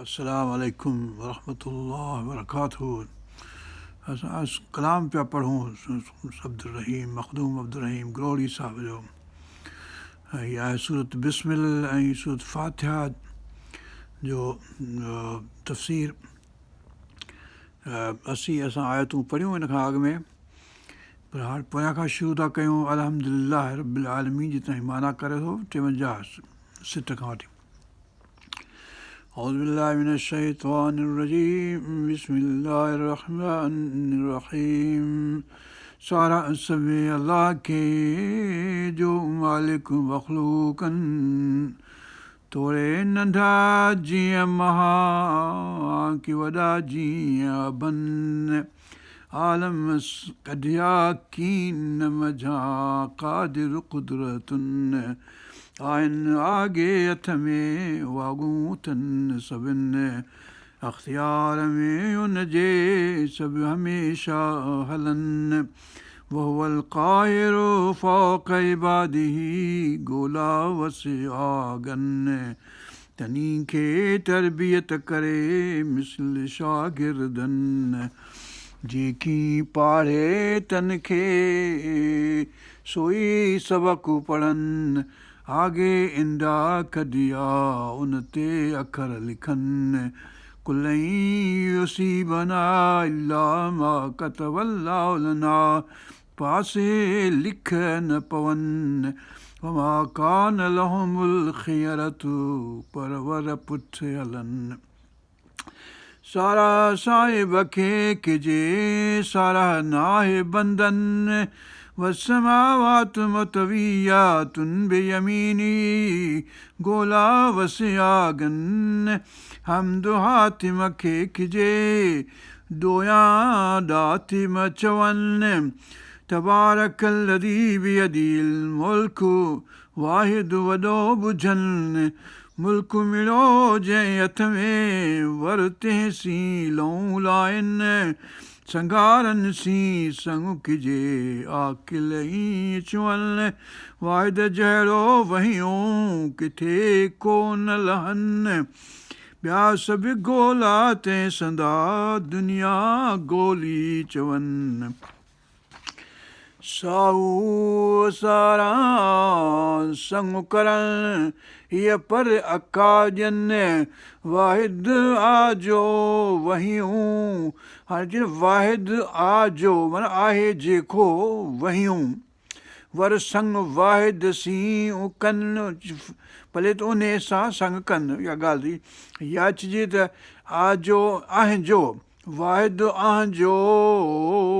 अस्सलामु अलैकुम वरहमतुल्लाहि वबरकातुहू। असां कलाम पिया पढ़ूं अब्दुल रहीम मखदूम अब्दुल रहीम ग्रोड़ी साहिब जो। इहा आहे सूरत बिस्मिल ऐं सूरत फातिहा जो तफ़सीर। असां आयतूं पढ़ियूं हिन खां अॻु में, पर हाणे पोयां खां शुरू था कयूं। अल्हम्दुलिल्लाह रब्बिल आलमीन जी ताईं माना करे थो 53 सिट खां वठी। أعوذ بالله من الشيطان الرجيم بسم الله الرحمن الرحيم सारा सभु अलाह खे जो मालिक मख़लूकन थोरे नंढा जीअं महा की वॾा जीअं बन आलम कढिया कीन मझा क़ादिर क़ुदरतुन आहिनि आगे हथ में वागूं अथनि सभिनि अख़्तियार में उनजे सभु हमेशा हलनि वहुवल क़ाहिरु फ़ौक़ इबादिही ॻोल्हा वसिआगनि तनी खे तरबियत करे मिसल शागिर्दनि जेकी पाढ़े तन खे सोई सबक़ पढ़नि आगे इंदा कढिया उन ते अखर लिखनि कुलई युसीबना इल्ला मा कतबल्लाहु लना पासे लिख न पवनि वमा कान लहुमुल खियरतु परवर पुठि हलनि सारा साहिब खे किजे सारा नाहे बंदन वसमावात मतवियातुन बेयमीनी ॻोल्हा वसिआगन हमदु हातिम खे किजे दोया दातिम चवनि तबारकल्लज़ी बियदिल मुल्क वाहिद वॾो बुझनि मुल्क मिलो जंहिं हथ में वरते सी लऊं लाइनि संगारनि सी संग किजे आकिल ई चुअनि वाहिद जहिड़ो वहियूं किथे कोन लहनि ॿिया सभु ॻोल्हा तंहिं संदा दुनिया ॻोल्ही चवनि साऊ सारा संग करण हीअ पर अकाजनि वाहिद आजो वहियूं हाणे वाहिद आजो माना आहे जेको वहियूं वर संग वाहिद सी कनि भले त उन सां संग कनि इहा ॻाल्हि थी या अचिजे त आजो आहिजो वाहिद आहिजो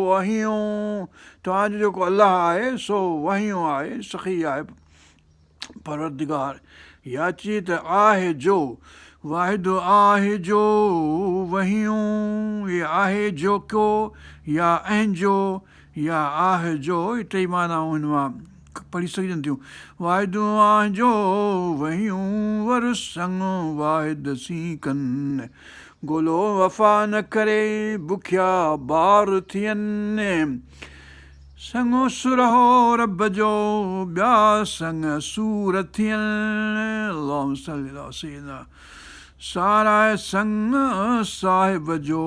वहियूं तव्हांजो जेको अलाह आहे सो वहियूं आहे सखी आहे परवरदिगार या अचे त आहे जो वाहिद आहे जो वहियूं इहे आहे जो को या अहिंजो या आहे जो इहे टई मानाऊं हिन मां पढ़ी सघजनि थियूं वाहिद आहे जो वहियूं वर संग वाहिद सी कनि ॻोल्हो वफ़ा न करे बुखिया ॿार थियनि संगो सुरहो रब जो ॿिया संग सूर थियनि अल्लाहुम्मा सल्ली अला सय्यिदना सारा संग साहिब जो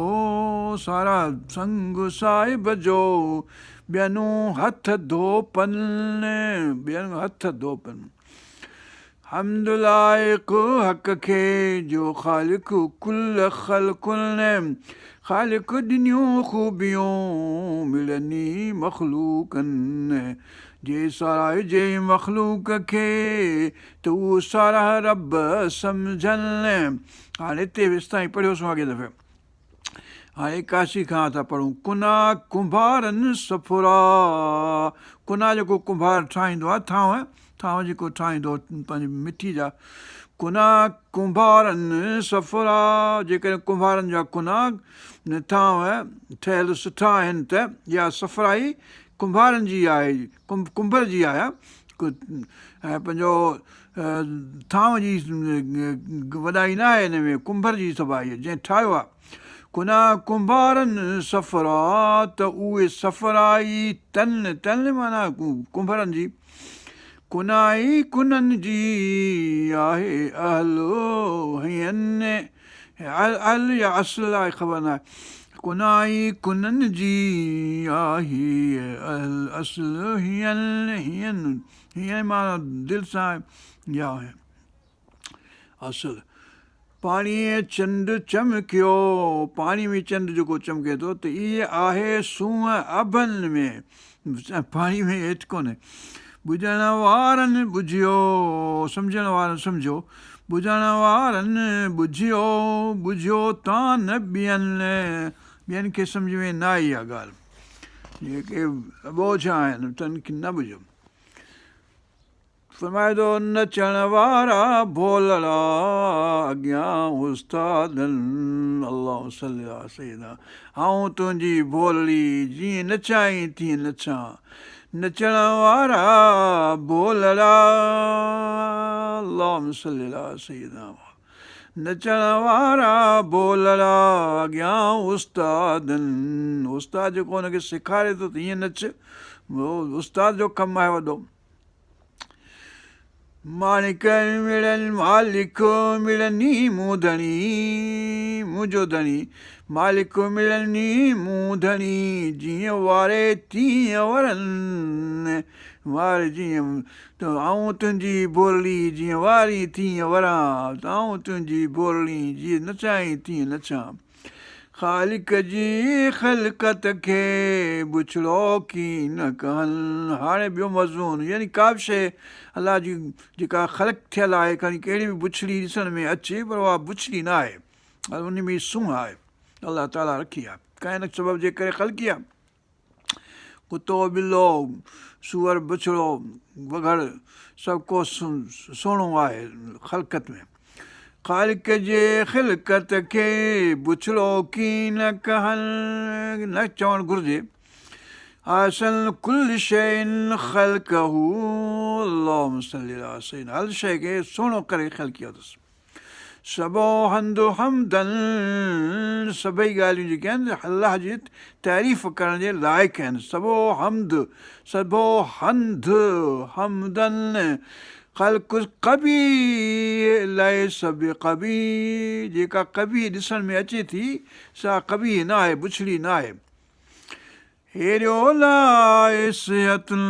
सारा संग साहिब जो ॿियनि हथ धोपनि ॿियनि हथ धोपनि हम्दु लाइक़ हक़ खे जो ख़ालिक कुल ख़ल्क़ुनि ख़ालिक ॾिनियूं ख़ूबियूं मिलनी मख़लूकनि जे साराइजे मख़लूक खे त उहो सारा रब सम्झनि हाणे हिते विस्ताईं पढ़ियोसीं अॻे दफ़े हाणे 81 खां था पढ़ूं कुना कुंभारनि सफ़ुरा कुना जेको कुंभार ठाहींदो आहे थांव जेको ठाहींदो पंहिंजी मिठी जा कुना कुंभारनि सफ़ुरा जेकॾहिं कुंभारनि जा कुना थांव ठहियलु सुठा आहिनि त इहा सफ़राई कुंभारनि जी आहे कुंभर जी आहे ऐं पंहिंजो थांव जी वॾाई न आहे हिन में कुंभर जी सफ़ाई जंहिं ठाहियो आहे कुना कुंभारनि सफ़रा त उहे सफ़राई तन माना कुंभरनि जी कुनाई कुननि जी आहे अहलो हियनि अल या असुल आहे ख़बर न आहे। कुनाई कुननि जी आहे अल असुल हीअं हीअं माना दिलि सां या असुल। पाणीअ चंडु चमकियो, पाणी में चंडु जेको चमके थो त इहे आहे सूंहं अभनि में, पाणी में हेठि कोन्हे। बुझण वारनि बुझियो, सम्झण वारनि सम्झो, बुझण वारनि बुझियो, बुझियो तां न ॿियनि खे सम्झ में न आई आहे ॻाल्हि, जेके ॿोझा आहिनि तन खे न बुझो। फरमाए थो नचण वारा भोलड़ा अॻियां उस्तादनि, अल्लाह सल्ली अला सय्यिदना। आऊं तुंहिंजी भोलड़ी जीअं नचाई तीअं नचां, नचण वारा भोलड़ा, अल्लाह सल्ली अला सय्यिदना। नचण वारा भोलड़ा अॻियां उस्तादनि, उस्ताद जेको हुनखे सेखारे थो त हीअं नच, उस्ताद जो कमु आहे वॾो। माणिक मिलनि मालिक मिलनी मूं धणी, मुंहिंजो धणी, मालिक मिलनी मूं धणी, जीअं वारे तीअं वरनि, वारे जीअं आऊं तुंहिंजी भोलड़ी जीअं वारी तीअं वरां, आऊं तुंहिंजी भोलड़ी जीअं नचाई तीअं नचां। ख़ालिक जी ख़िलक़त खे बुछड़ो की न कहनि। हाणे ॿियो मज़मून, यानी का बि शइ अलाह जी जेका ख़लक़ थियल आहे, खणी कहिड़ी बि बुछड़ी ॾिसण में अचे पर उहा बुछड़ी न आहे, उन में सूंहं आहे, अलाह ताला रखी आहे, कंहिं न सबब जे करे ख़लक़ी आहे। कुतो ॿिलो सूअर बुछड़ो वग़ैरह सभु को सुहिणो आहे ख़लक़त में। ख़ालिक जे ख़िलक़त खे बुछड़ो की न कहनि, न चवणु घुरिजे। आसन कुल शयुनि ख़ल्क़हू, अल्लाहुम्मा सल्ली अला सय्यिदना, हर शइ खे सुहिणो करे ख़लक़ियो अथसि। सबो हंधु हमदन, सभई ॻाल्हियूं जेके आहिनि अलाह जी तारीफ़ करण जे लाइक़ु आहिनि। सबो हम्द, सबो हंधु हमदन, ख़ल्क़ कबी लाइ सभु कबी, जेका कबी ॾिसण में अचे थी सा कबी न आहे, बुछड़ी न आहे। हेरियो लाइ सिहतुन,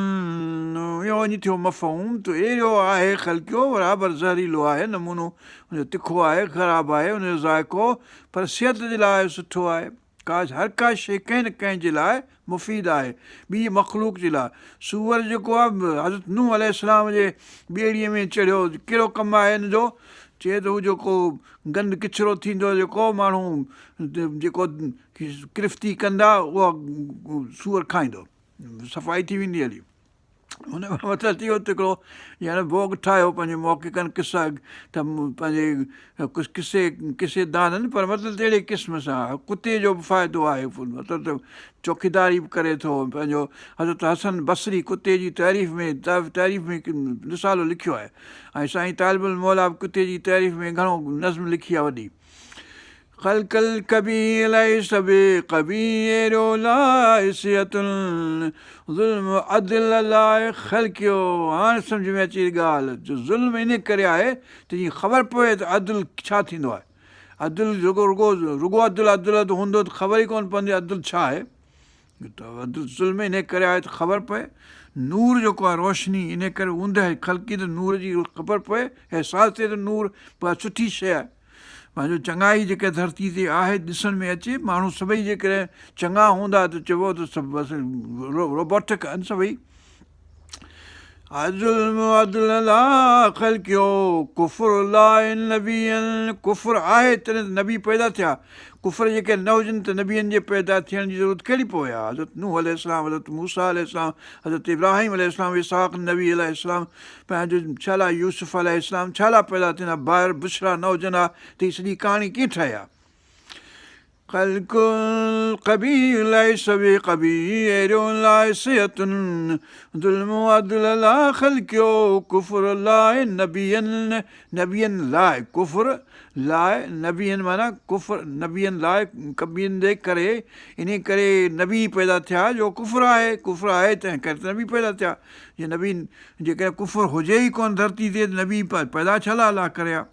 इहो वञी थियो मफ़हूम, त अहिड़ो आहे ख़लक़ियो बराबरि ज़हरीलो आहे, नमूनो हुनजो तिखो आहे, ख़राबु आहे हुनजो ज़ाइक़ो, पर सिहत जे लाइ सुठो आहे। हर का शइ कंहिं न कंहिं जे लाइ मुफ़ीद आहे, ॿी मख़लूक जे लाइ। सूअर जेको आहे हज़रत नूह अलैहिस्सलाम जे ॿेड़ीअ में चढ़ियो, कहिड़ो कमु आहे हिन जो, चए थो जेको गंद किचिरो थींदो, जेको माण्हू जेको किरफ़्ती कंदा उहा सूअर खाईंदो, सफ़ाई थी वेंदी हली। हुन जो मतिलबु थी वियो त हिकिड़ो ॼण भोग ठाहियो पंहिंजे मौक़िक़नि किसा, त पंहिंजे कुझु किसेदाननि, पर मतिलबु अहिड़े क़िस्म सां कुते जो बि फ़ाइदो आहे, मतिलबु त चौकीदारी बि करे थो। पंहिंजो हज़रत हसन बसरी कुते जी तारीफ़ में रिसालो लिखियो आहे, ऐं साईं तालिबुल मौला बि कुते जी तारीफ़ में घणो नज़्म लिखी आहे वॾी। ख़ल्क़ल कबी अलाई सभु कबी, अहिड़ो लाइ सिहतुन, ज़ुल्म अदिल लाइ ख़लक़ियो। हाणे सम्झ में अचे ॻाल्हि, जो ज़ुल्म इन करे आहे त जीअं ख़बर पए त अदिल छा थींदो आहे। अदिल रुगो अदिल हूंदो त ख़बर ई कोन पवंदी अदिल छा आहे, त अदिल ज़ुल्म इन करे आहे त ख़बर पए। नूर जेको आहे रोशनी, इन करे ऊंदहि ख़लक़ी त नूर जी ख़बर पए, अहसासु थिए त नूर पर सुठी शइ आहे। पंहिंजो चङाई जेका धरती ते आहे ॾिसण में अचे, माण्हू सभई जेकॾहिं चङा हूंदा त चइबो त सभु बसि रोबोटिक आहिनि सभई। ज़ुल्म अदिल ला ख़लक़ियो, कुफ़ुर लाइ नबीअनि, कुफ़ुर आहे तॾहिं त नबी पैदा थिया, कुफ़र जेके न हुजनि त नबियनि जे पैदा थियण जी ज़रूरत कहिड़ी पवे आहे। हज़रत नूह अलैहिस्सलाम, हज़रत मूसा अलैहिस्सलाम, हज़रत इब्राहिम अलैहिस्सलाम, इसहाक़ नबी अलैहिस्सलाम, पंहिंजो छाला यूसुफ अलैहिस्सलाम छाला पैदा थियनि हा, ॿाहिरि बुछड़ा न हुजनि हा त हीअ सॼी कहाणी कीअं ठहे हा। ख़ल्क़ुल कबी लाइ सभु कबी, अहिड़ो लाइ सिहतुन, ज़ुल्म अदिल ला ख़लक़ियो, कुफ़ुर लाइ नबियनि, नबियनि लाइ कुफ़ुर लाइ, नबियनि माना कुफ़ुर, नबियनि लाइ कबियनि जे करे, इन करे नबी पैदा थिया जो कुफ़ुर आहे, कुफ़ुर आहे तंहिं करे त नबी पैदा थिया। जीअं नबी जेकॾहिं कुफ़ुर हुजे ई कोन धरती ते, नबी पैदा छा अलाह करे हा।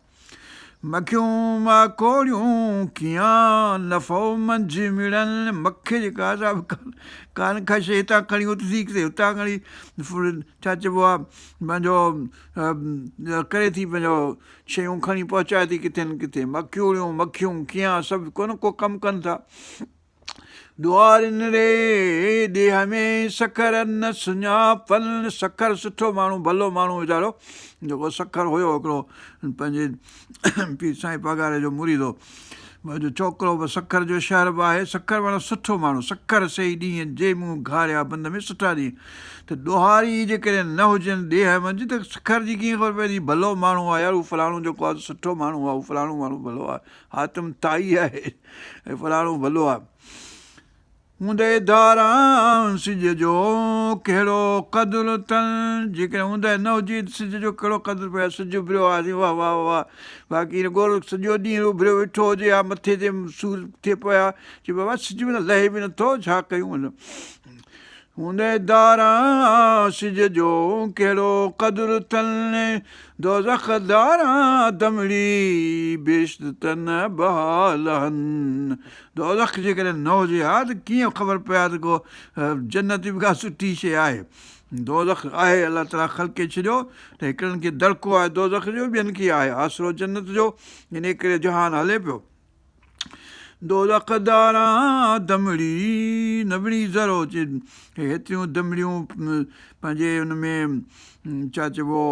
मखियूं माकोड़ियूं कीअं नफ़ो मंझि मिड़नि मखे जेका असां कान खसे हितां खणी उथी किथे हुतां खणी छा चइबो आहे पंहिंजो करे थी पंहिंजो शयूं खणी पहुचाए थी किथे न किथे मखियूं मखियूं कीअं सभु को न को कमु कनि था दुआरिन रे ॾेह में सखर न सुञापनि सखर सुठो माण्हू भलो माण्हू वीचारो जेको सखर हुयो हिकिड़ो पंहिंजे पीर साईं पघारे जो मुरीदो जो छोकिरो बि सखर जो शहर बि आहे सखर माना सुठो माण्हू सखर सही ॾींहं जे मूं घारिया बंद में सुठा ॾींहं त ॾोहारी जेकॾहिं न हुजनि ॾेह मंझि त सखर जी कीअं ख़बर पए थी भलो माण्हू आहे यार हू फलाणो जेको आहे सुठो माण्हू आहे हू फलाणो माण्हू भलो आहे हातिम ताई आहे ऐं फलाणो भलो आहे हूंदे धारां सिज जो कहिड़ो क़दुरु अथनि जेकॾहिं हूंदे न हुजे सिज जो कहिड़ो क़दुरु पियो आहे सिजु उभिरियो आहे वाह वाह वाह बाक़ी गोर सॼो ॾींहुं उभिरियो वेठो हुजे हा मथे ते सूर थिए पियो आहे चए बाबा सिज में त लहे बि नथो छा कयूं हूंदे धारां सिज जो कहिड़ो क़दुरु अथनि दोज़ख धारां दमड़ी बेश्त तन बहालनि दोज़ख जेकॾहिं न हुजे हा त कीअं ख़बर पए हा त को जन्नत बि का सुठी शइ आहे दोज़ख आहे अलाह ताला ख़लके छॾियो त हिकिड़नि खे दड़को आहे दोज़ख जो ॿियनि खे आहे आसिरो जन्नत जो इन करे जहान हले पियो दोज़ख धारां दमड़ी नबड़ी ज़रो हेतिरियूं दमड़ियूं पंहिंजे हुन में छा चइबो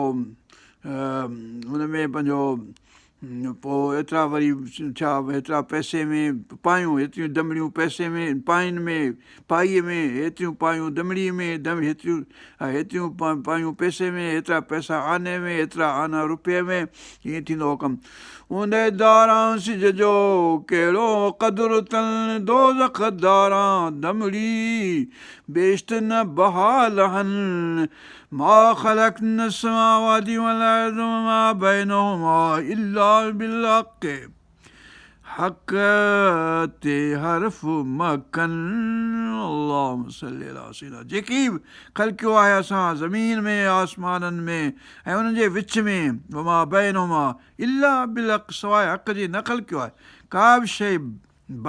हुन में पंहिंजो पोइ एतिरा वरी छा हेतिरा पैसे में पायूं हेतिरियूं दमड़ियूं पैसे में पाइनि में पाईअ में हेतिरियूं पायूं दमड़ीअ में हेतिरियूं पायूं पैसे में हेतिरा पैसा आने में हेतिरा आना रुपये में ईअं थींदो हो कमु हूंदे धारां सिज जो कहिड़ो क़दुरु अथनि दोज़ख धारां दमड़ी बेश्त न बहालनि मा ख़लक़ना समावाति वल अर्ज़ वमा बैनहुमा इल्ला बिल्हक़ हक़ ते हर्फ़ मकन अल्लाहुम्मा सल्ली अला सय्यिदिना जेकी बि ख़लक़ियो आहे असां ज़मीन में आसमाननि में ऐं उन्हनि जे विच में वमा बैनहुमा इल्ला बिल्हक़ सवाइ हक़ जे न ख़लक़ियो आहे का बि शइ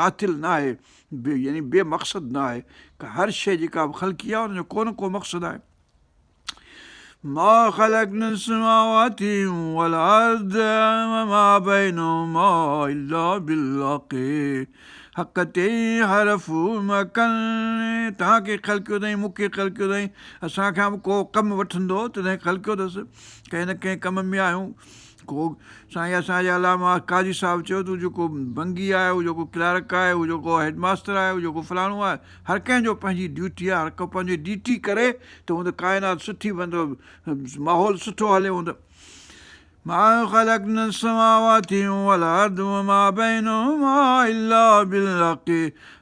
बातिल न आहे यानी बेमक़सद न आहे हर शइ जेका बि ख़लक़ी आहे हुनजो को न को मक़सदु आहे मा ख़लक़ना समावाति वल अर्ज़ वमा बैनहुमा इल्ला बिल्हक़ हक़ ते हर्फ़ मकन तव्हांखे ख़लक़ियो अथई मूंखे ख़लक़ियो अथई असांखां बि को कमु वठंदो तॾहिं ख़लक़ियो अथसि कंहिं न कंहिं कम में आहियूं को साईं असांजे अलामा काज़ी साहिबु चयो त जेको बंगी आहे उहो जेको क्लार्क आहे उहो जेको हेडमास्टर आहे उहो जेको फलाणो आहे हर कंहिंजो पंहिंजी ड्यूटी आहे हर को पंहिंजी ड्यूटी करे त हूंदो काइनात सुठी वेंदो माहौल सुठो हले हूंदो मा ख़लक़ना समावाति वल अर्ज़ वमा बैनहुमा इल्ला बिल्हक़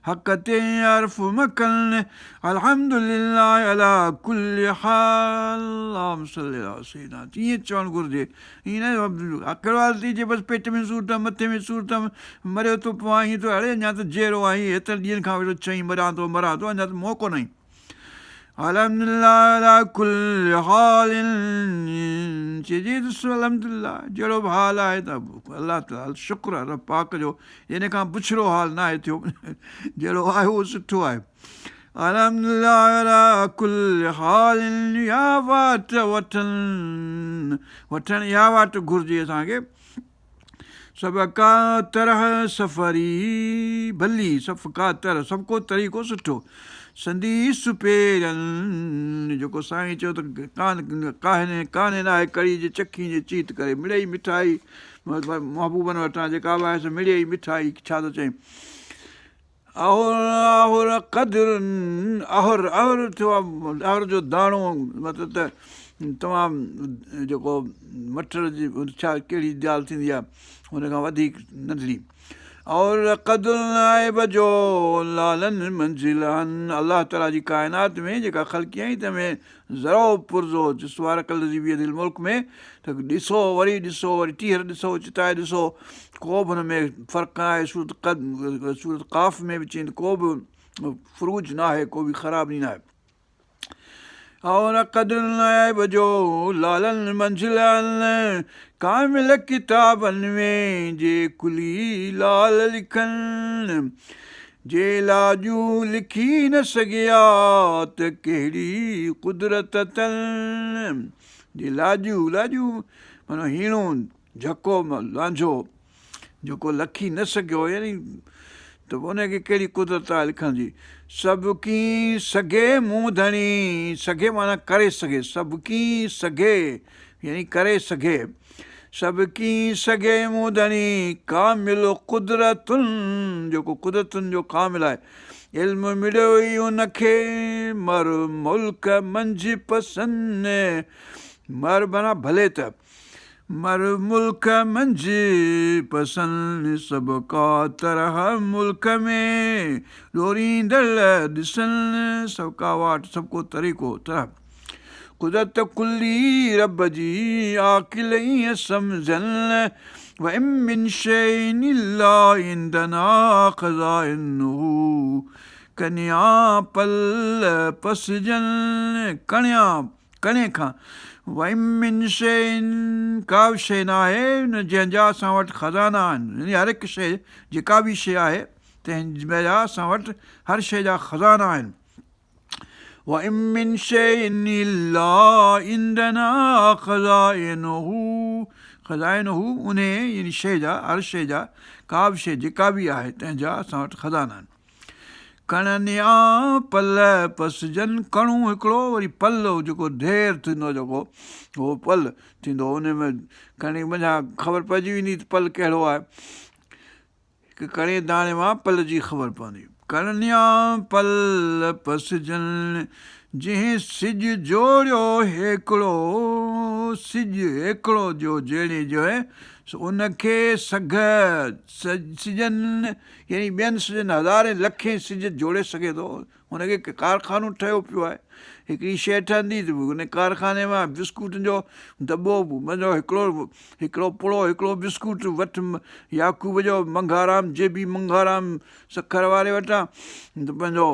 हक़ ते हर्फ़ मकन अल्हम्दुलिल्लाह अला कुल्लि हाल अल्लाहुम्मा सल्ली अला सय्यिदिना ईअं चवणु घुरिजे ईअं न कहिड़ो हाल थी चए बसि पेट में सूरु अथमि मथे में सूरु अथमि मरियो थो पवां हीअं थो अड़े अञा त जहिड़ो आहे हेतिरनि ॾींहंनि खां वेठो चईं मरां थो अञा त मौक़ो न अल्हम्दुलिल्लाह अला कुल्लि हाल चइजे त अल्हम्दुलिल्लाह जहिड़ो बि हाल आहे त अलाह ताला शुक्र आहे रब पाक जो इन खां पुछड़ो हाल न आहे थियो जहिड़ो आहे उहो सुठो आहे अल्हम्दुलिल्लाह अला कुल्लि हाल या वाट वठणु या वाट घुरिजे असांखे सभु का तरह सफ़री भली सफ़ का तरह सभु को तरीक़ो सुठो संदीस पेरनि जेको साईं चयो त कान्हे न आहे कड़ी जे चखी जे चीत करे मिड़ई मिठाई महबूबनि वटां जेका बि आहे सो मिड़ई मिठाई छा थो चई अहुर क़दुरु अहुर थियो आहे अहुर जो दाणो मतिलबु त तमामु जेको मटर जी छा कहिड़ी दाल थींदी आहे हुन खां वधीक नंढड़ी और क़दुरु नाइब जो लालनि मंज़िलनि अलाह ताला जी काइनात में जेका ख़लक़ी आई तंहिंमें ज़रो पुरज़ो जिसवार कलज़ी बि दिलि मुल्क में त ॾिसो वरी टीहर ॾिसो चिताए ॾिसो को बि हुन में फ़र्क़ु न आहे सूरत काफ़ में बि चई को बि फ़ुरूज न आहे को बि ख़राबी न आहे और क़दुल ऐब जो लालन मंजिलन कामिल किताबनि में जे कुली लाल लिखनि जे लाजू लिखी न सघिया त कहिड़ी कुदरत अथनि जे लाजू लाजू माना हीणो झको लांझो जेको लखी न सघियो यानी त उनखे कहिड़ी कुदरत आहे लिखण जी सभु कीं सघे मूं धणी सघे माना करे सघे सभु कीं सघे यानी करे सघे सभु कीं सघे मूं धणी कामिल कुदरतुनि जेको कुदरतुनि जो कामिल आहे इल्मु मिलियो ई उनखे मर मुल्क मंझि पसंदि मर माना भले त मर मुल्क मंझि पसंदि सभु का तरह मुल्क में ॾोरींदड़ ॾिसनि सभु का वाट सभु को तरीक़ो तरह कुदरत कुल्ली रब जी आकिल ईअं सम्झनि व इम मिन शैइन इल्ला इंदना ख़ज़ाइनुहु कन्या पल पसजनि कणे खां व इम मिन शैइन का बि शइ न आहे न जंहिंजा असां वटि खज़ाना आहिनि यानी हर हिकु शइ जेका बि शइ आहे तंहिंजा असां वटि हर शइ जा खज़ाना आहिनि व इम मिन शैइन इल्ला इंदना ख़ज़ाइनुहु ख़ज़ाइनुहु उन यानी शइ जा हर शइ जा का बि शइ जेका बि आहे तंहिंजा असां वटि खज़ाना आहिनि कणनि या पल पसजनि कणो हिकिड़ो वरी पल जेको ढेर थींदो जेको उहो पल थींदो उन में कणी वञा ख़बर पइजी वेंदी त पल कहिड़ो आहे हिकु कणे दाणे मां पल जी ख़बर पवंदी कणनि या पल पसजनि जंहिं सिॼु जोड़ियो हिकिड़ो सिॼु हिकिड़ो जो जहिड़े जो आहे उनखे सघ सिजनि यानी ॿियनि सिजनि हज़ारे लखे सिज जोड़े सघे थो हुनखे कारखानो ठहियो पियो आहे हिकिड़ी शइ ठहंदी त उन कारखाने मां बिस्कुटनि जो दॿो मुंहिंजो हिकिड़ो पुड़ो हिकिड़ो बिस्कुट वठि याकूब जो मंघाराम जेबी मंघाराम सखर वारे वटां त पंहिंजो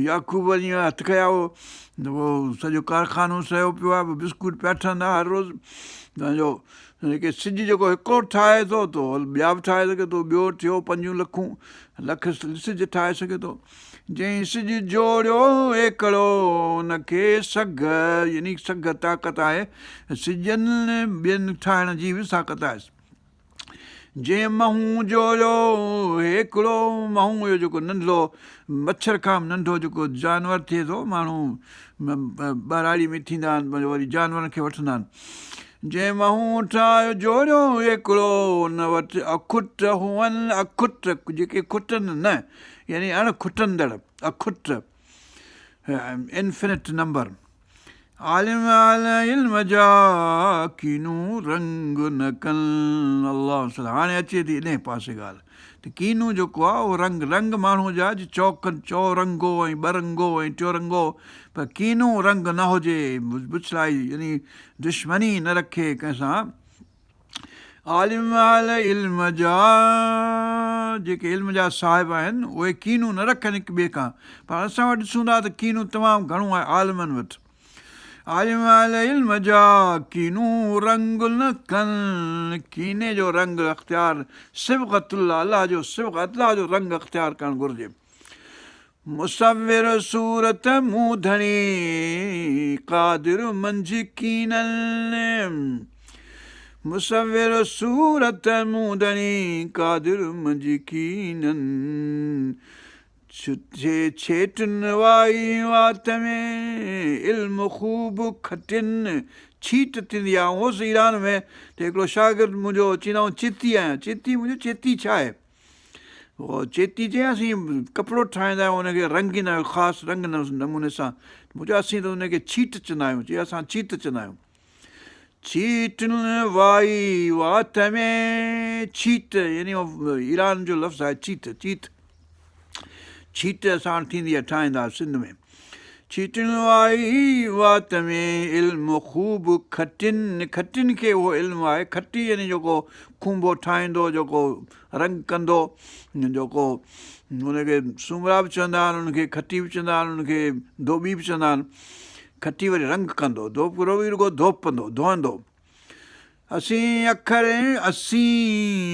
याकूब वञी हथु कया हो त उहो सॼो कारखानो सहियो पियो आहे बिस्कुट पिया ठहंदा हर रोज़ु पंहिंजो हुनखे सिॼु जेको हिकिड़ो ठाहे थो त ॿिया बि ठाहे सघे थो ॿियो थियो 5 लख सिॼु ठाहे सघे थो जंहिं सिॼु जोड़ियो हिकिड़ो हुनखे सघ यानी सघ ताक़त आहे सिॼनि ॿियनि ठाहिण जी बि ताक़त आहे जंहिं महूं जोड़ियो हिकिड़ो महूं हुयो जेको नंढो मच्छर खां नंढो जेको जानवर थिए थो माण्हू ॿाराड़ी में थींदा आहिनि वरी जानवरनि खे वठंदा आहिनि जंहिं महूं ठाहियो जोड़ियो हिकिड़ो हुन वटि अखुट हुअनि अखुट जेके खुटनि न यानी अणखुटंदड़ अखुट इन्फिनिट नंबर आलिम इल्म जा कीनू रंग न कनि अलाह हाणे अचे थी इन पासे ॻाल्हि त कीनू जेको आहे उहो रंग माण्हू जा चौरंगो ऐं ॿरंगो ऐं टियोरंगो पर कीनू रंग न हुजे बुछलाई यानी दुश्मनी न रखे कंहिंसां आलिम इल्म जा जेके इल्म जा साहिब आहिनि उहे कीनू न रखनि हिक ॿिए खां पर असां वटि ॾिसूं था त कीनू तमामु घणो आहे आलिमनि वटि आलिम इल्म जा कीनू रंग न कनि कीने जो रंग अख़्तियार सिबग़तुल्लाह अलाह जो अलाह जो रंग अख़्तियार करणु घुरिजे मुसविर सूरत मूं धणी क़ादिर मंझि कीननि मुसविर सूरत मूं धणी क़ादिर मंझि कीननि छेटुनि वाई वात में इल्मु ख़ूब खटिन छीट थींदी आहे होसि ईरान में त हिकिड़ो शागिर्दु मुंहिंजो चवंदा आहियूं चेती आहियां चेती मुंहिंजो चेती छा आहे उहो चेती चयासीं कपिड़ो ठाहींदा आहियूं हुनखे रंगींदा आहियूं ख़ासि रंग नमूने सां मुंहिंजो असीं त हुनखे छीट चवंदा आहियूं चई असां छीट चवंदा आहियूं छीटुनि वाई वात में छीट यानी ईरान जो लफ़्ज़ु आहे छीट छीट असां वटि थींदी आहे ठाहींदा सिंध में छीटुनि वाई वात में इल्मु ख़ूब खटिन खे उहो इल्मु आहे खटी यानी जेको खूंबो ठाहींदो जेको रंग कंदो जेको हुनखे सूमरा बि चवंदा आहिनि हुनखे खटी बि चवंदा आहिनि हुनखे धोबी बि चवंदा आहिनि खटी वरी रंग कंदो, धोपिरो बि रुगो धोपंदो, धोअंदो। असीं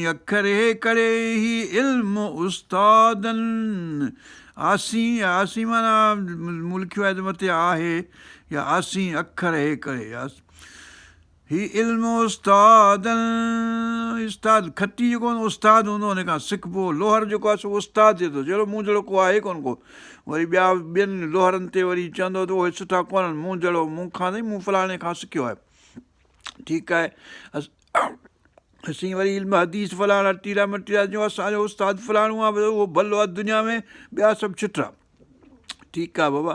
अखरे करे ही इल्मु उस्तादनि, आसीं माना मुल्कियो आहे त मथे आहे, या आसीं अखर हे करे, ही इल्मु उस्तादनि, उस्ताद खटी जेको उस्ताद हूंदो हुन खां सिखिबो, लोहर जेको आहे सो उस्ताद थिए थो, जहिड़ो मूं जहिड़ो को आहे कोन को। वरी ॿियनि लोहरनि ते वरी चवंदो त उहे सुठा कोन्हनि, मूं जहिड़ो मूंखां त मूं फलाणे खां सिखियो आहे। ठीकु आहे, असीं वरी इल्मु हदीस फलाणा टीरा मटीरा जो असांजो उस्ताद फलाणो आहे, उहो भलो आहे दुनिया में, ॿिया सभु छिटा। ठीकु आहे बाबा,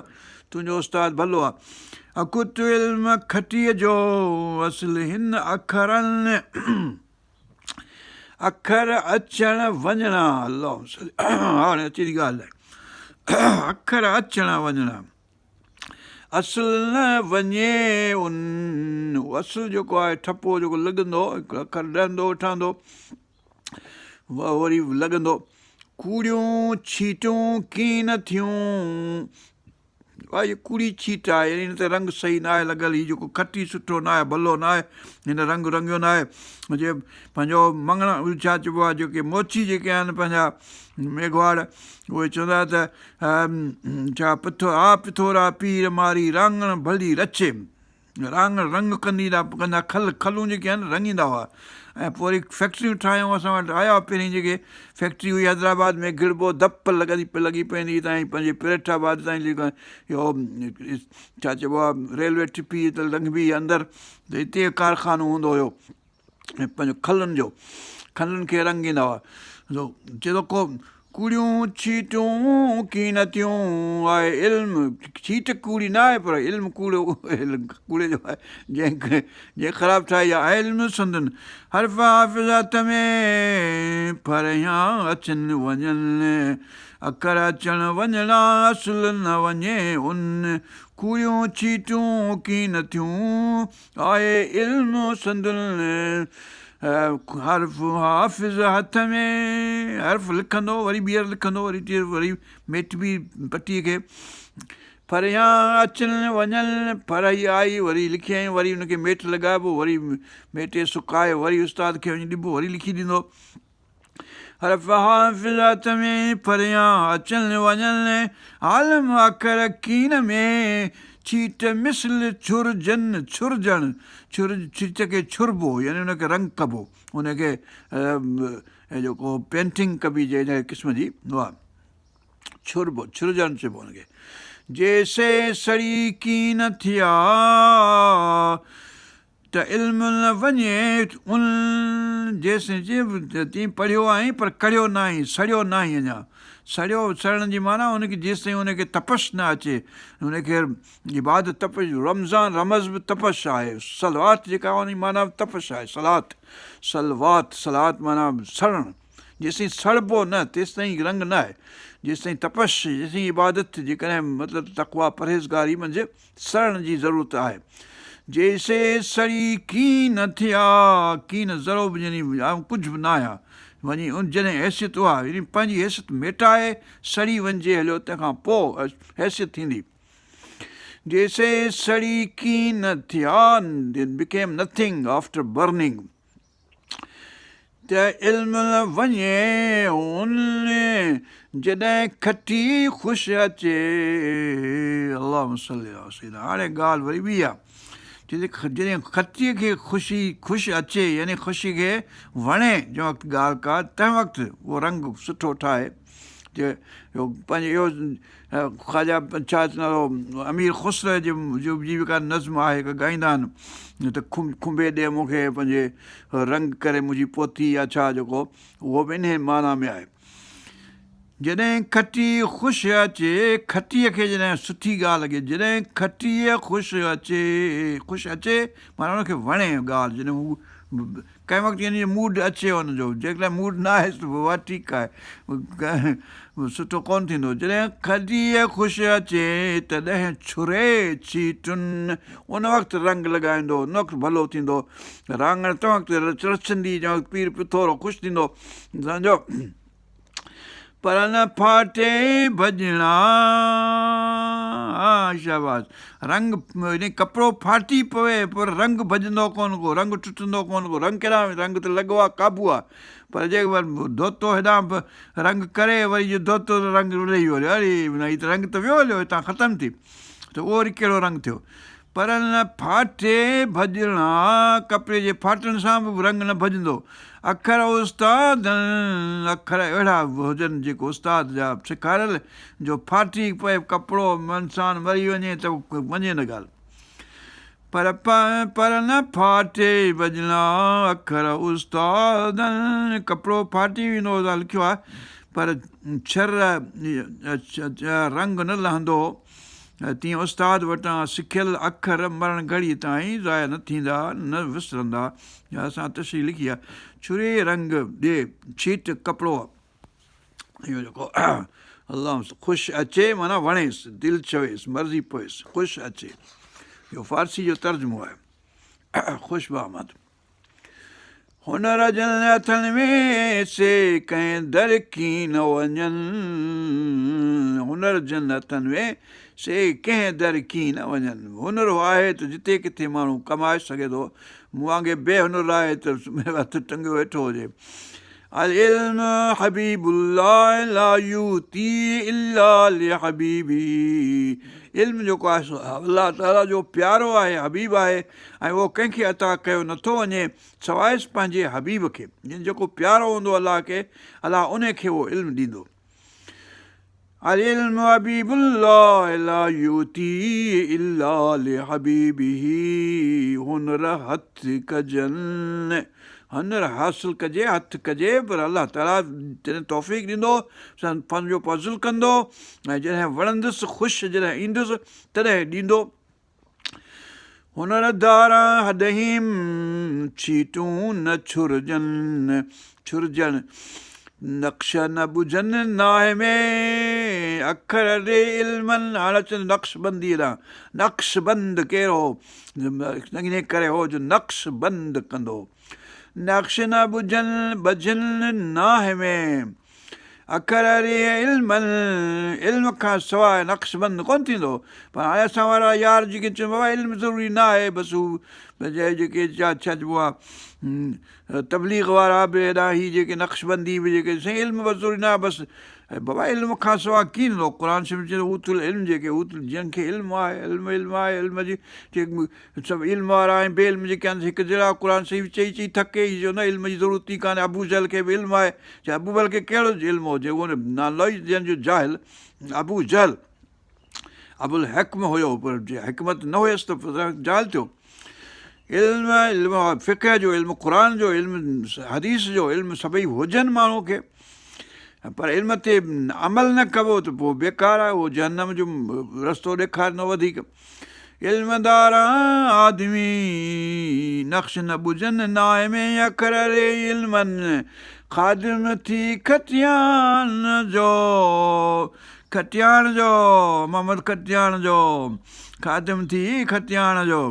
तुंहिंजो उस्ताद भलो आहे। अकुत इल्म खटीअ जो असुल हिन अखरनि, अखर अचण वञणा, अलाह हाणे अची थी ॻाल्हि आहे, अखर अचण वञणा, असुल न वञे उन, असुल जेको आहे ठपो जेको लॻंदो, हिकिड़ो अखर ॾहंदो ठहंदो वरी लॻंदो, कूड़ियूं छीटूं कीअं न थियूं, इहा कूड़ी छीट आहे, यानी हिन ते रंग सही न आहे लॻल, हीउ जेको खटी सुठो न आहे, भलो न आहे, हिन रंग रंगियो न आहे, जे पंहिंजो मङणा छा चइबो आहे, जेके मोची जेके आहिनि पंहिंजा मेघवाड़, उहे चवंदा त छा पिथोरा पीर मारी रांगण भली रचे, रांगण रंग कंदा खलूं जेके आहिनि रंगींदा हुआ। ऐं पोइ वरी फैक्ट्रियूं ठाहियूं, असां वटि आया पहिरीं जेके फैक्ट्री हुई हैदराबाद में, गिड़बो धप लॻी पवंदी ताईं पंहिंजे पिरेठाबाद ताईं, इहो छा चइबो आहे रेलवे टिपी त लंघबी अंदरि, त हिते कारखानो हूंदो हुयो ऐं पंहिंजो खलनि खे रंगींदा हुआ। चए थो को कूड़ियूं छीटूं कीअं न थियूं, आहे इल्मु छीट कूड़ी न आहे, पर इल्मु कूड़े जो आहे, जंहिं ख़राबु ठाही आहे। इल्मु संदन हर्फ़ हाफ़िज़ात में परियां अचनि वञनि, अखर अचण वञणा, असुल न वञे उन, कूड़ियूं छीटूं कीअं न थियूं, आहे इल्मु संदन, हर्फ़ हाफ़िज़ हथ में, हर्फ़ लिखंदो वरी ॿीहर लिखंदो वरी मेटबी पटीअ खे, परियां अचनि वञनि, पर ई आई वरी लिखी आई, वरी हुनखे मेट लॻाइबो, वरी मेटे सुकाए वरी उस्ताद खे वञी ॾिबो, वरी लिखी ॾींदो। हर्फ़ हाफ़िज़ात में परियां अचनि वञनि, आलम अखर कीन में, छीट मिसल छुरजनि, छीट खे छुरबो, यानी हुनखे रंग कबो, हुनखे जेको पेंटिंग कबी जंहिं क़िस्म जी उहा छुरजनि चइबो हुनखे। जैसे सड़ी की न थिया त इल्मु न वञे उन, जेसि तीअं पढ़ियो आहीं पर कढ़ियो न आहीं, सड़ियो न आहीं अञा, सड़ण जी माना हुनखे जेसि ताईं हुनखे तपश न अचे, हुनखे इबादत तपश, रमज़ान रमज़ बि तपश आहे, सलवात जेका उन माना तपश आहे, सलात माना सड़णु, जेसि ताईं सड़बो न तेसि ताईं रंग न आहे, जेसि ताईं तपश, जेसि ताईं इबादत जेकॾहिं मतिलबु तक़वा परहेज़गारी मंझि सड़ण जी ज़रूरत आहे। जैसे सड़ी की न थिया, की न ज़रो बि यानी कुझु बि न आहियां, वञी जॾहिं हैसियत उहा यानी पंहिंजी हैसियत मेटाए सड़ी वञिजे हलियो, तंहिंखां पोइ हैसियत थींदी। जैसे सड़ी की न थिया, बिकेम नथिंग आफ्टर बर्निंग, त इल्मु न वञे उन, जॾहिं खटी ख़ुशि अचे, अलाह सल्ली अला सय्यिदना। हाणे ॻाल्हि वरी ॿी आहे, जॾहिं खटीअ खे ख़ुशि अचे, यानी ख़ुशी खे वणे जंहिं वक़्तु ॻाल्हि का, तंहिं वक़्तु उहो रंग सुठो ठाहे। पंहिंजो इहो ख़्वाजा छा नालो अमीर ख़ुसरो जो जेका नज़्म आहे हिकु ॻाईंदा आहिनि त खुंबे ॾे मूंखे पंहिंजे रंग करे मुंहिंजी पोती, या छा जेको, उहो बि इन माना में आहे। जॾहिं खटी ख़ुशि अचे, खटीअ खे जॾहिं सुठी ॻाल्हि लॻे, जॾहिं खटीअ ख़ुशि अचे माना हुनखे वणे ॻाल्हि, जॾहिं हू कंहिं वक़्तु यानी मूड अचे हुनजो, जेकॾहिं मूड न आहे त उहा ठीकु आहे, सुठो कोन थींदो। जॾहिं खटीअ ख़ुशि अचे तॾहिं छुरे छीटुनि, उन वक़्तु रंग लॻाईंदो, उन वक़्तु भलो थींदो, रांगण तंहिं वक़्तु रचंदी, जंहिं वक़्तु पीर पिथोरो ख़ुशि थींदो, सम्झो। पर न फाटे भॼणा, हा शाबाश रंग कपिड़ो फाटी पवे पर रंग भॼंदो कोन को रंग टुटंदो कोन को रंग केॾा रंग त लॻो आहे क़ाबू आहे पर जेके वरी धोतो हेॾां रंग करे वरी इहो धोतो त रंग उॾी वियो अरे हीअ त रंग त वियो हलियो हितां ख़तमु थी त उहो वरी कहिड़ो रंग थियो पर न फाटे भॼणा कपिड़े जे फाटण सां बि रंग न भॼंदो अखर उस्ताद अखर अहिड़ा हुजनि जेको उस्ताद जा सेखारियल जो फाटी पए कपिड़ो इंसानु मरी वञे त वञे न ॻाल्हि पर न फाटे भॼणा अखर उस्ताद कपिड़ो फाटी वेंदो लिखियो आहे पर छर रंग न लहंदो तीअं उस्ताद वटां सिखियल अखर मरण घड़ी ताईं ज़ाया न थींदा न विसरंदा असां तशरीह लिखी आहे छुरे रंग ॾे छीट कपिड़ो इहो जेको अलाह ख़ुशि अचे माना वणेसि दिलि चवेसि मर्ज़ी पवेसि ख़ुशि अचे इहो फारसी जो तर्जुमो आहे ख़ुशि बहमद हुनर जन हथनि में से कंहिं दर की न वञनि हुनर जन हथनि में से कंहिं दर की न वञनि हुनर आहे त जिते किथे माण्हू कमाए सघे थो मूं वांगुरु बेहुनर आहे त हथु टंगियो वेठो हुजे अल इल्म हबीबुल्लाह ला यूती इल्ला लिहबीबी इल्म जेको आहे सो अलाह ताला जो प्यारो आहे हबीब आहे ऐं उहो कंहिंखे अता कयो नथो वञे सवाइ पंहिंजे हबीब खे जेको प्यारो हूंदो अलाह खे अलाह उन खे उहो इल्मु ॾींदो अल इल्म हबीबुल्लाह ला यूती इल्ला लिहबीबी हुनर हथ कजनि हुनर हासिलु कजे हथु कजे पर अलाह ताला जॾहिं तौफ़ीक़ ॾींदो पंहिंजो फज़ुल कंदो ऐं जॾहिं वणंदुसि ख़ुशि जॾहिं ईंदुसि तॾहिं ॾींदो हुनर दारा हदहीम छीटूं न छुरजनि नक्श न ॿुझनि नाहे में अखर ॾे इल्मनि हाणे अचनि नक्शबंदी ॾांहुं नक्शबंद कहिड़ो इन करे हो जो नक्शबंद कंदो नक्श न ॿुझनि नाहे में अखर ॾे इल्मनि इल्म खां सवाइ नक्शबंद कोन थींदो पर हाणे असां वारा यार जेके चवनि बाबा इल्मु ज़रूरी न आहे बसि हू जेके छा चइबो आहे तबलीग वारा बि हेॾा ही जेके नक्शबंदी बि जेके साईं इल्मु बसि ज़रूरी न आहे बसि बाबा इल्म खां सवाइ कीअं ईंदो क़ुर शरीफ़ चए उतुल इल्म जेके उतुल जंहिंखे इल्मु आहे इल्मु आहे इल्म जी सभु इल्म वारा ऐं बे इल्म जेके आहिनि हिकु जहिड़ा क़ुर शरीफ़ चई थके ई जो न इल्म जी ज़रूरत ई कान्हे अबू जहल खे बि इल्मु आहे चाहे अबू जहल खे कहिड़ो इल्मु हुजे उहो नालो ई जंहिंजो जाहिल अबू जहल अबुल हकम हुयो पर हिकमत न हुयसि त जाहिल थियो इल्मु फ़िक़ह जो इल्मु क़ुर जो इल्मु हदीस जो इल्मु सभई हुजनि माण्हू खे पर इल्म ते अमल न कबो त पोइ बेकार आहे उहो जहन्नम जो रस्तो ॾेखारींदो वधीक इल्मदार आदमी नक्श न ॿुझनि नाहे में अखर रे इल्मनि ख़ादिम थी खटियान जो मोहम्मद खटियाण जो ख़ादिम थी खटियाण जो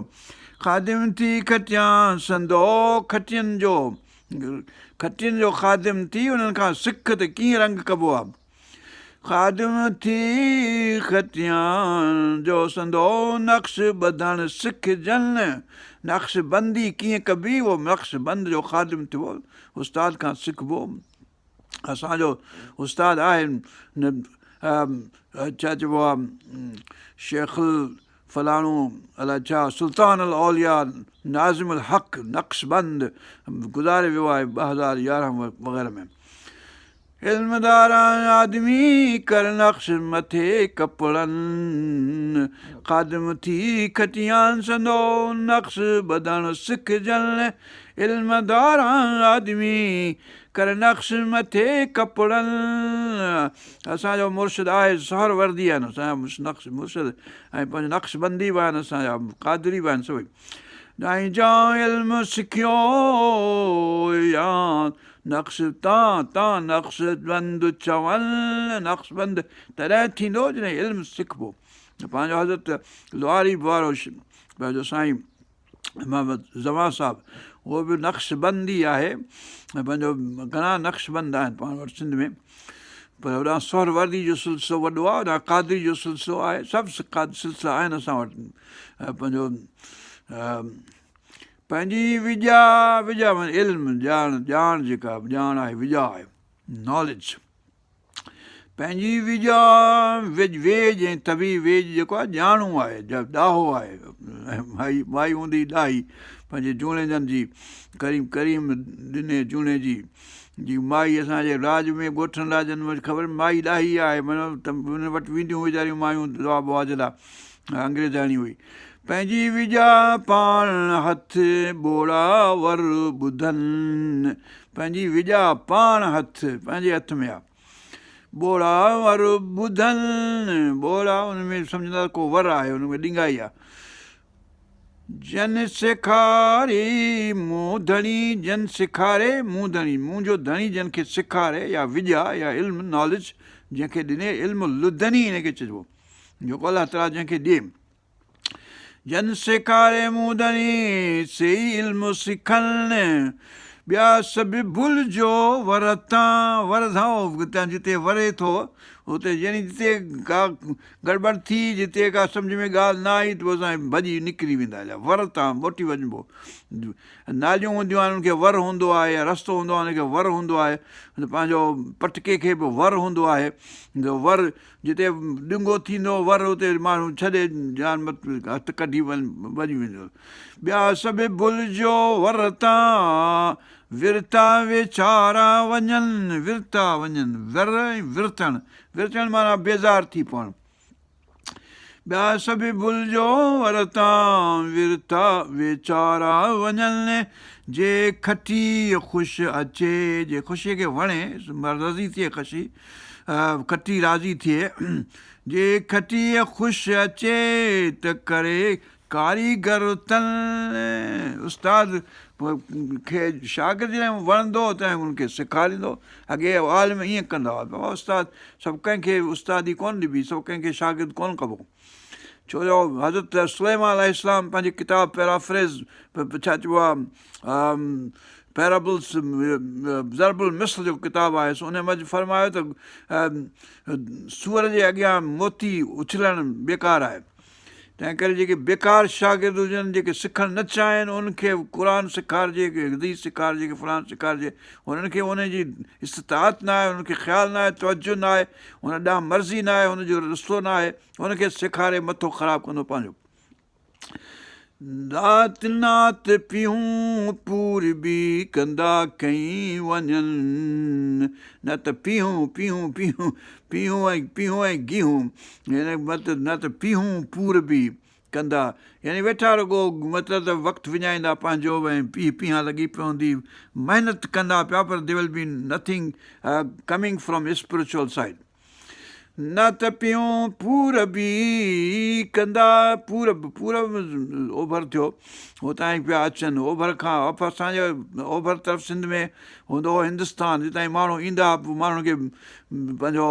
ख़ादिम थी खटियान संदो खटियनि जो ख़ादिम थी उन्हनि खां सिख त कीअं रंग कबो आहे ख़ादिम थी खटियान जो संदो नक्श ॿधणु सिखजनि नक्शबंदी कीअं कबी उहो नक्शबंद जो ख़ादिम थियो उस्ताद खां सिखबो असांजो उस्ताद आहे छा चइबो आहे शेख फलाणो अलाए छा सुल्तान अल औलिया नाज़िम अल हक़ नक्शबंद गुज़ारे वियो आहे 2011 वग़ैरह में इल्मदार आदमी कर नक्श मथे कपिड़नि ख़ादिम थी खटियान संदो नक्श ॿधणु सिखजनि इल्मदार आदमी कर नक्श मथे कपिड़नि असांजो मुर्शिद आहे सहरवर्दी आहिनि असांजा मुर्शिद ऐं पंहिंजो नक्शबंदी बि आहिनि असांजा क़ादरी बि आहिनि सभई ऐं जा इल्मु सिखियो या नक्श तां नक्शबंद चवनि नक्शबंद तॾहिं थींदो जॾहिं इल्मु सिखबो पंहिंजो हज़रत लुआरी वारो पंहिंजो साईं मोहम्मद ज़मा साहिबु उहो बि नक्शबंदी आहे ऐं पंहिंजो घणा नक्शबंद आहिनि पाण वटि सिंध में पर होॾां सोहरवर्दी जो सिलसिलो वॾो आहे, होॾां क़ादरी जो सिलसिलो आहे, सभु सिलसिला आहिनि असां वटि। पंहिंजो पंहिंजी विजा माना इल्मु, ॼाण जेका ॼाण आहे, विजा आहे, नॉलेज। पंहिंजी विजा वेज ऐं तवी वेज जेको आहे ॼाणू आहे, ॾाहो आहे, माई हूंदी ॾाही पंहिंजे जूणे जन जी, करीम ॾिने जूणे जी माई असांजे राज में ॻोठनि राजनि में ख़बर माई ॾाही आहे, माना हुन वटि वेंदियूं वीचारियूं मायूं दवा बवा जे लाइ, अंग्रेज़ाणी हुई। पंहिंजी विजा पाण हथ ॿोड़ा वर ॿुधनि, पंहिंजी विजा पाण हथ पंहिंजे हथ में आहे, ॿोड़ा वर ॿुधनि, ॿोड़ा हुन में सम्झंदा को वर आहे, हुन में ॾिंगाई आहे। जन सेखारे मूं धणी, जन सेखारे मूं धणी, मूं जो धणी जंहिंखे सेखारे या विजा या इल्मु नॉलेज जंहिंखे ॾिने, इल्मु लुधनी हिनखे चइबो, जेको अलाह ताला जंहिंखे ॾिए। जन सेखारे मूं धणी से इल्मु सिखनि, ॿिया सभु भुलिजो वर तां, वर धां जिते वरे थो हुते, यानी जिते का गड़बड़ थी, जिते का सम्झ में ॻाल्हि न आई त पोइ असां भॼी निकिरी वेंदा आहियूं, वर तां मोटी वञिबो। नालियूं हूंदियूं आहिनि उनखे वर हूंदो आहे, या रस्तो हूंदो आहे उनखे वर हूंदो आहे, पंहिंजो पटके खे बि वर हूंदो आहे, वर जिते ॾिंगो थींदो वर उते माण्हू छॾे जान हथु कढी भॼी वेंदो। ॿिया सभु भुलिजो वर तां, विरता वेचारा वञनि, विरता वञनि, विरतणु, विरतणु माना बेज़ार थी पवणु। ॿिया सभु भुलिजो वर तां, विरता वेचारा वञनि, जे खटी ख़ुशि अचे, जे ख़ुशीअ खे वणे, राज़ी थिए ख़ुशी, खटी राज़ी थिए, जे खटीअ ख़ुशि अचे त करे कारीगर तन, उस्ताद खे शागिर्द जॾहिं वणंदो त उनखे सेखारींदो। अॻे आलिम ईअं कंदा हुआ, बाबा उस्ताद सभु कंहिंखे उस्तादी कोन ॾिबी, सभु कंहिंखे शागिर्द कोन कबो। छो जो हज़रत सुलेमान अलैहिस्सलाम पंहिंजी किताब पैराफ्रेज़, छा चइबो आहे, पैराबल्स, ज़रबुल मिस्ल जो किताबु आहे, सो उन मंझि फरमायो त सूअर जे अॻियां मोती उछलणु बेकार आहे। तंहिं करे जेके बेकार शागिर्द हुजनि, जेके सिखणु न चाहिनि, उनखे क़ुर सेखारिजे, हदीस सेखारिजे, की फलाण सेखारिजे, उन्हनि खे उनजी इस्तिताअत न आहे, उनखे ख़्यालु न आहे, तवजो न आहे, हुन ॾांहुं मर्ज़ी न आहे, हुनजो रस्तो न आहे, उनखे सेखारे मथो ख़राबु कंदो पंहिंजो। नात नात पीहूं पूरबी कंदा कई वञनि, न त पीहूं पीहूं पीहूं पीहूं ऐं गिहूं, मतिलबु न त पीहूं पूरबी कंदा, यानी वेठा रुगो मतिलबु त वक़्तु विञाईंदा पंहिंजो, ऐं पीहां लॻी पवंदी, महिनत कंदा पिया, पर they will be nothing coming from spiritual side. न त पियूं पूरबी कंदा, पूरब ओभर थियो, हुतां ई पिया अचनि, ओभर खां असांजे ओभर तरफ़ सिंध में हूंदो हुओ हिंदुस्तान, जितां माण्हू ईंदा पोइ माण्हुनि खे पंहिंजो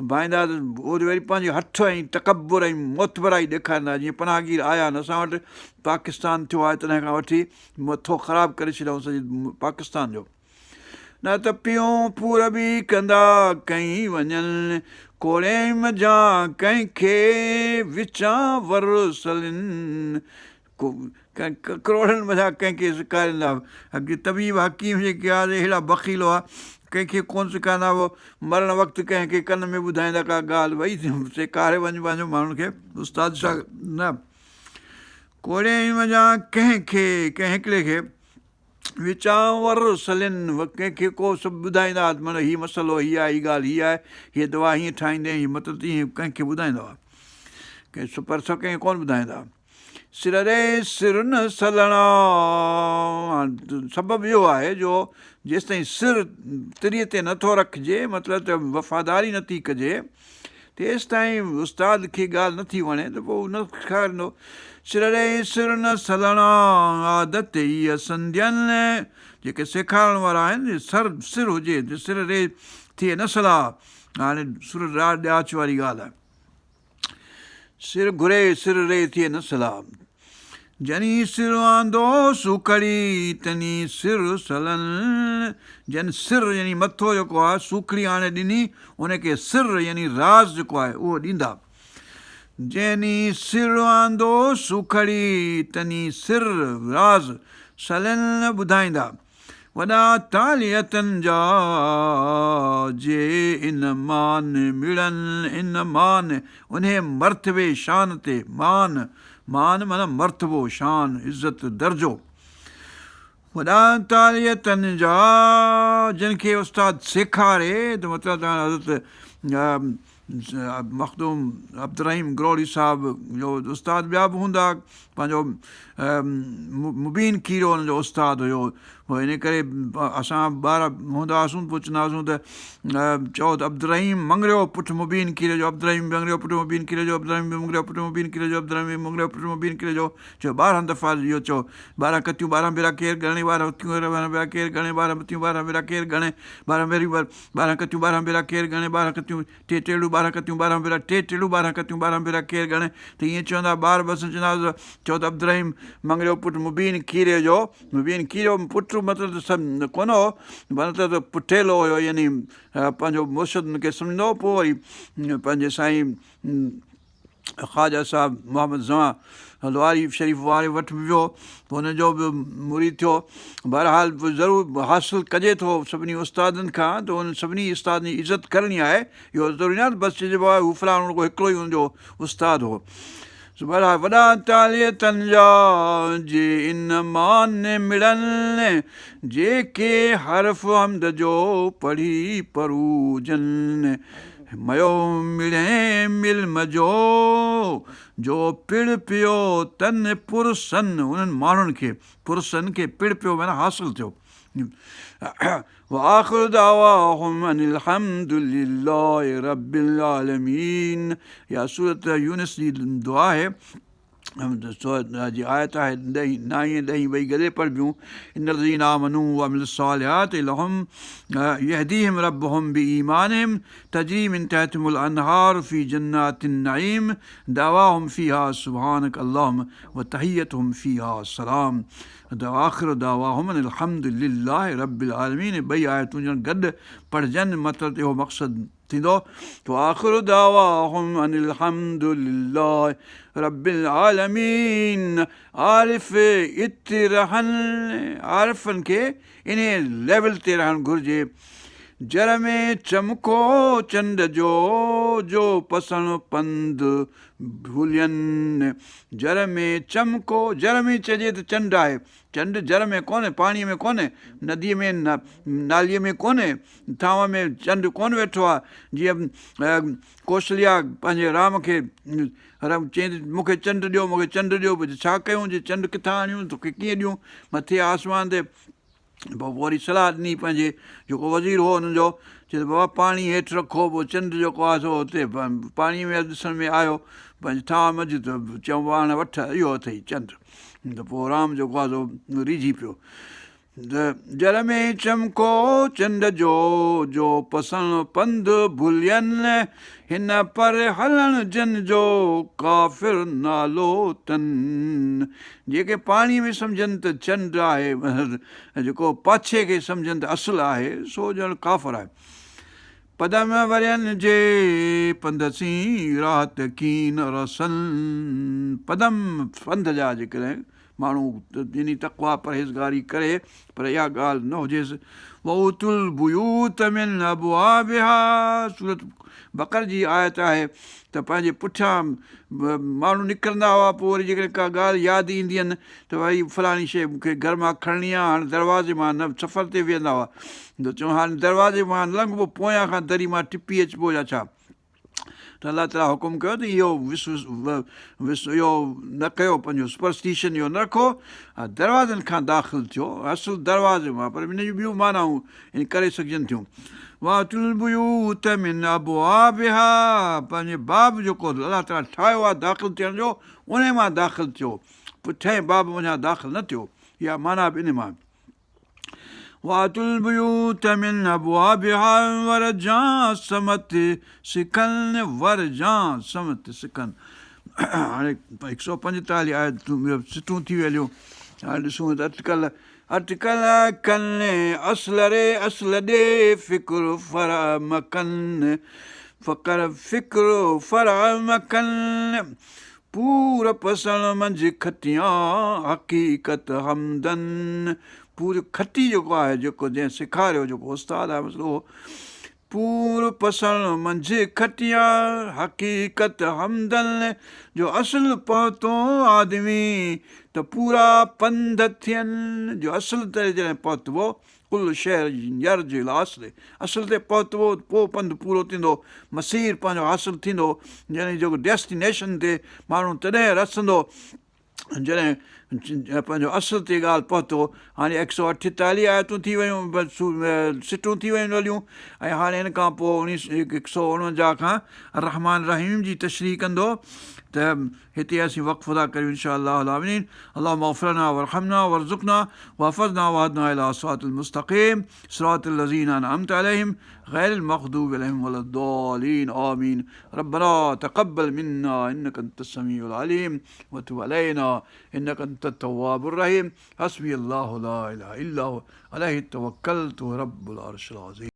भाईंदा, ओॾे वरी पंहिंजे हथ ऐं तकबुर ऐं मोतबराई ॾेखारींदा, जीअं पनाहगीर आया आहिनि असां वटि, पाकिस्तान थियो आहे तॾहिं खां वठी मथो ख़राबु करे छॾियऊं सॼे पाकिस्तान जो। न त पियूं पूरबी कंदा कई वञनि, कोड़े मजा कंहिंखे विचां वरसलनि, करोड़नि मज़ा कंहिंखे सेखारींदा। अॻे तबीब हकीम जेके आहे अहिड़ा बख़ीलो आहे, कंहिंखे कोन सेखारींदा हुओ, मरण वक़्तु कंहिंखे कन में ॿुधाईंदा का ॻाल्हि, भई सेखारे वञ पंहिंजो माण्हुनि खे, उस्ताद छा न। कोड़े मजा कंहिंखे, कंहिं हिकिड़े खे विचां वरसलनि, कंहिंखे को सभु ॿुधाईंदा, माना हीअ मसइलो, हीअ आहे, हीअ ॻाल्हि हीअ आहे, हीअ दवा हीअं ठाहींदे, हीअ मतिलबु ईअं कंहिंखे ॿुधाईंदा हुआ, कंहिं पर सभु कंहिंखे कोन ॿुधाईंदा। सिर रे सिर न सलणा, सबबु इहो आहे जो जेसिताईं सिर तिरीअ ते नथो रखिजे, मतिलबु त वफ़ादारी नथी कजे, तेसि ताईं उस्ताद खे ॻाल्हि नथी वणे त पोइ न सेखारींदो। सिर रे सिर न सलणा, आदत इहा संधियनि, जेके सेखारण वारा आहिनि, सिर हुजे, सिर रे थिए न सलाह, हाणे सुर ॾाच वारी ॻाल्हि आहे, सिर घुरे सिर रे थिए न सलाह। जनी सिर वांदो सूखड़ी तनी सिर सलन जन सिर यानी मथो जेको आहे सूखड़ी आणे ॾिनी उनखे सिर यानी राज़ जेको आहे उहो ॾींदा जनी सिर वांदो सूखड़ी तनी सिर राज़ सलन ॿुधाईंदा वॾा तालियतनि जा जे इन मान मिड़नि इन मान उन मर्तबे शान ते मान माना मर्तबो शान इज़त दर्जो वॾा तालियतनि जा जिन खे उस्ताद सेखारे त मतिलबु हज़रत मखदूम अब्दुर्रहीम ग्रोड़ी साहिब जो उस्ताद ॿिया बि हूंदा पंहिंजो मुबीन खीरो हुनजो उस्ताद हुयो पोइ इन करे असां ॿार हूंदा हुआसीं पुछंदा हुआसीं त चओ त अब्दुर्रहीम मंगरियो पुटु मुबीन खीरे जो अब्दुर्रहीम मंगरियो पुटु मुबीन खीरे जो अब्दुर्रहीम मंगरियो पुटु मुबीन खीरे जो अब्दुर्रहीम मंगरियो पुटु मुबीन खीरे जो चयो 12 दफ़ा इहो चओ 12 कतियूं 12 भेरा केरु ॻणे 12 कतियूं 12 भेरा केरु ॻणे 12 कतियूं 12 भेरा केरु ॻणे 12 भेरी 12 कतियूं 12 भेरा केरु ॻणे 12 कतियूं टे टेड़ियूं 12 कतियूं 12 भेरा टे टेड़ियूं 12 कतियूं 12 भेरा केरु ॻणे त ईअं चवंदा ॿार बसि चवंदा चओ त अब्दुर्रहीम मंगरियो पुटु मुबीन खीरे जो मुबीन खीरो पुटु मतिलबु सभु कोन हो मतिलबु त पुठेलो हुयो यानी पंहिंजो मुर्शिद हुनखे सम्झंदो पोइ वरी पंहिंजे साईं ख़्वाजा साहिबु मोहम्मद ज़मा हलवारी शरीफ़ वारे वटि बि वियो पोइ हुनजो बि मुरीद थियो बहरहाल ज़रूरु हासिलु कजे थो सभिनी उस्तादनि खां त हुन सभिनी उस्तादनि जी इज़त करणी आहे इहो ज़रूरी न बसि चइबो आहे हू फलाणो हिकिड़ो ई हुनजो उस्ताद हो बहरहाल वॾा तालियतनि जा जे इन मान मिड़नि जेके हर्फ़ हमद जो पढ़ी परूजनि मयो मिड़े मिल्म जो पिड़ पियो तन पुरसन उन्हनि माण्हुनि खे पुरसन खे पिड़ पियो माना हासिलु थियो وآخر دعواهم أن الحمد لله رب العالمين या सूरत यूनिस जी दुआ आहे जी आयत आहे 9 ऐं 10 ॿई गॾे पढ़बियूं इन लज़ीना आमनू वअमिलु सालिहात लहुम यहदीहिम रब्बुहुम बिईमानिहिम तजरी मिन तहतिहिमुल अनहार फी जन्नातिन नईम दअवाहुम फीहा सुब्हानक अल्लाहुम व तहियतुहुम फीहा सलाम आख़िर दावाहुम अल्हम्दुलिल्लाहि रब्बिल आलमीन ॿई आयतूं ॼण गॾु पढ़जनि मतिलबु इहो मक़सदु थींदो तो आख़िर दावाहुम अल्हम्दुलिल्लाहि रब्बिल आलमीन आरिफ़ आरिफ़नि खे इन लेवल ते रहणु घुरिजे जर में चमको चंड जो पसण पंधु भुलियनि जर में चमको जर में चइजे त चंडु आहे चंडु जर में कोन्हे पाणीअ में कोन्हे नदीअ में नालीअ में कोन्हे थांव में चंडु कोन वेठो आहे जीअं कौशल्या पंहिंजे राम खे चई मूंखे चंडु ॾियो मूंखे चंडु ॾियो भई छा कयूं जे चंडु किथां आणियूं तोखे कीअं ॾियूं मथे आसमान ते पोइ वरी सलाह ॾिनी पंहिंजे जेको वज़ीर हो हुननि जो चए त बाबा पाणी हेठि रखो पोइ चंडु जेको आहे सो हुते पाणीअ में ॾिसण में आयो पंहिंजे थांव मंझि त चऊं हाणे वठ इहो अथई चंडु त पोइ राम जेको आहे सो रीझी पियो जर में चमको चंड जो पसण पंधु भुलियनि हिन पर हलण जन जो काफ़िर नालो तन जेके पाणी में सम्झनि त चंडु आहे जेको पाछे खे सम्झनि त असुलु आहे सो ॼण काफ़िर आहे पदम वरियनि जे पंधसीं रात कीन रसन पदम पंध जा जेकॾहिं माण्हू जिनी तक़वा परहेज़गारी करे पर इहा ॻाल्हि न हुजेसि वउतुल बुयूत मिन अबवाबिहा सूरत बकर जी आयत आहे त पंहिंजे पुठियां माण्हू निकिरंदा हुआ पोइ वरी जेकॾहिं का ॻाल्हि यादि ईंदी आहिनि त भई फलाणी शइ मूंखे घर मां खणणी आहे हाणे दरवाज़े मां न सफ़र ते वेहंदा हुआ त चऊं हाणे दरवाज़े मां लंघिबो पोयां खां दरी मां टिपी अचिबो या छा त अलाह ताला हुकुम कयो त इहो इहो न कयो पंहिंजो सुपरस्टिशन इहो न रखो दरवाज़नि खां दाख़िलु थियो असुलु दरवाज़े मां पर इन जूं ॿियूं मानाऊं इन करे सघजनि थियूं वातुल बुयूत मिन अबवाबिहा पंहिंजे बाब जेको अलाह ताला ठाहियो आहे दाख़िलु थियण जो उन मां दाख़िलु थियो पुठियां बाब वञा दाख़िलु न थियो इहा माना बि इन मां वातुल बुयूत मिन अबवाबिहा वरजां समत सिकन वरजां समत सिकन हाणे 145 सिटूं थी वियूं। हाणे ॾिसूं त अटकल कनि असुल रे असुल ॾे फ़िक्रु फरम कनि फ़कर फ़िक्रु फरम कनि पूर पसण मंझि खटियां हक़ीक़त हमदन। पूर खटी जेको आहे जेको जंहिं सेखारियो जेको उस्ताद आहे मसलो पूर पसण मंझि खटियां हक़ीक़त हमदन जो असुल पहुतो आदमी त पूरा पंध थियनि। जो असुल ते जॾहिं पहुतबो कुल शहर यर जे लाइ असुल ते पहुतबो पोइ पंधु पूरो थींदो, मसीर पंहिंजो हासिलु थींदो। जॾहिं जेको डेस्टिनेशन ते माण्हू तॾहिं रसंदो जॾहिं पंहिंजो असुल ते ॻाल्हि पहुतो। हाणे 148 आयतूं थी वियूं, सिटूं थी वियूं हलियूं। ऐं हाणे हिन खां पोइ 149 खां रहमान रहीम जी तशरीह कंदो। त हिते असीं वक़्फ़ था करियूं इंशा अल्लाह आमीन। अल्लाहुम्मा अग़फ़िर लना वरहमना वरज़ुक़ना वहफ़ज़ना वहदना इला सिरातिल मुस्तक़ीम सिरातिल लज़ीना अनअमत अलैहिम ग़ैरिल मग़दूबि अलैहिम वलद्दालीन आमीन। रब्बना तक़ब्बल मिन्ना इन्नका अंतस समीउल अलीम व तुब अलैना इन्नका अंतत तव्वाबुर रहीम। हस्बी अल्लाहु ला इलाहा इल्ला हु अलैहि तवक्कलतु व रब्बुल अर्शिल अज़ीम।